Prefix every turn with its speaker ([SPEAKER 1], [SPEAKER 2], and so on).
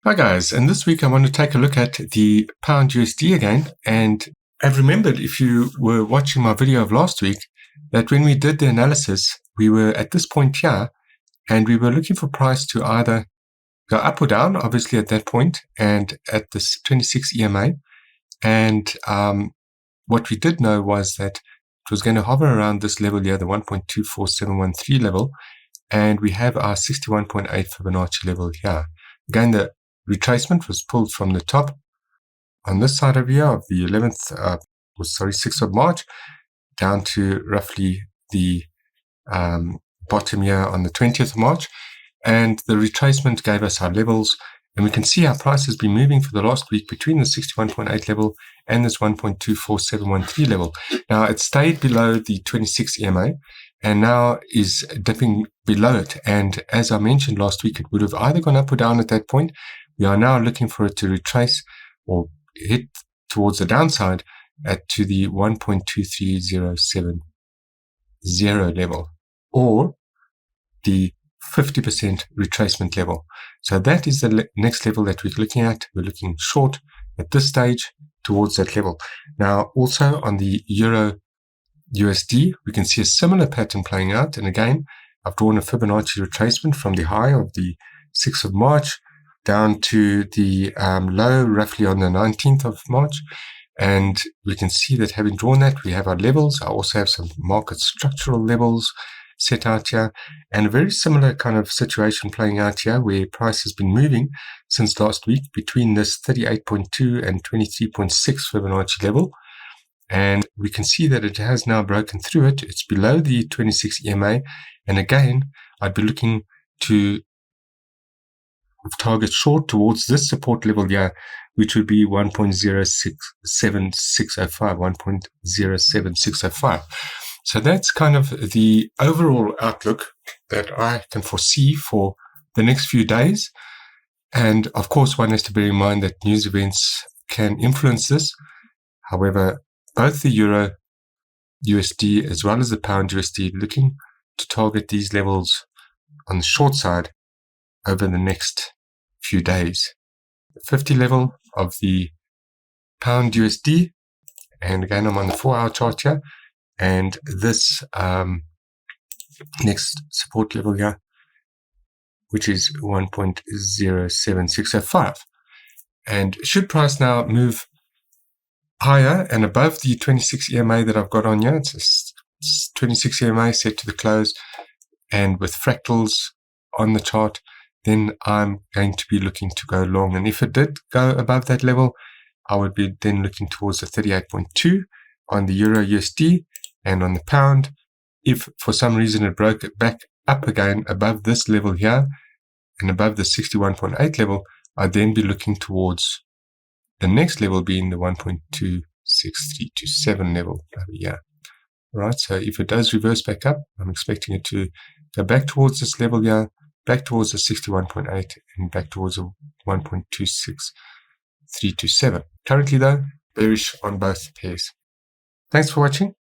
[SPEAKER 1] Hi guys, and this week I want to take a look at the pound USD again. And I've remembered, if you were watching my video of last week, that when we did the analysis, we were at this point here and we were looking for price to either go up or down, obviously at that point, and at this 26 EMA. And what we did know was that it was going to hover around this level here, the 1.24713 level, and we have our 61.8 Fibonacci level here. Again, the retracement was pulled from the top on this side of here of the 6th of March down to roughly the bottom here on the 20th of March. And the retracement gave us our levels. And we can see our price has been moving for the last week between the 61.8 level and this 1.24713 level. Now, it stayed below the 26 EMA and now is dipping below it. And as I mentioned last week, it would have either gone up or down at that point. We are now looking for it to retrace or hit towards the downside to the 1.23070 level or the 50% retracement level. So that is the next level that we're looking at. We're looking short at this stage towards that level. Now, also on the Euro USD, we can see a similar pattern playing out. And again, I've drawn a Fibonacci retracement from the high of the 6th of March down to the low roughly on the 19th of March. And we can see that having drawn that, we have our levels. I also have some market structural levels set out here, and a very similar kind of situation playing out here where price has been moving since last week between this 38.2 and 23.6 Fibonacci level. And we can see that it has now broken through it. It's below the 26 EMA. And again, I'd be looking to target short towards this support level here, which would be 1.07605, 1.07605. So that's kind of the overall outlook that I can foresee for the next few days. And of course, one has to bear in mind that news events can influence this. However, both the Euro USD as well as the pound USD looking to target these levels on the short side over the next few days. The 50 level of the pound USD, and again, I'm on the 4-hour chart here. And this next support level here, which is 1.07605. And should price now move higher and above the 26 EMA that I've got on here, it's 26 EMA set to the close and with fractals on the chart, then I'm going to be looking to go long. And if it did go above that level, I would be then looking towards the 38.2 on the Euro USD. And on the pound, if for some reason it broke it back up again above this level here and above the 61.8 level, I'd then be looking towards the next level being the 1.26327 level over here. All right, so if it does reverse back up, I'm expecting it to go back towards this level here, back towards the 61.8 and back towards the 1.26327. Currently though, bearish on both pairs. Thanks for watching.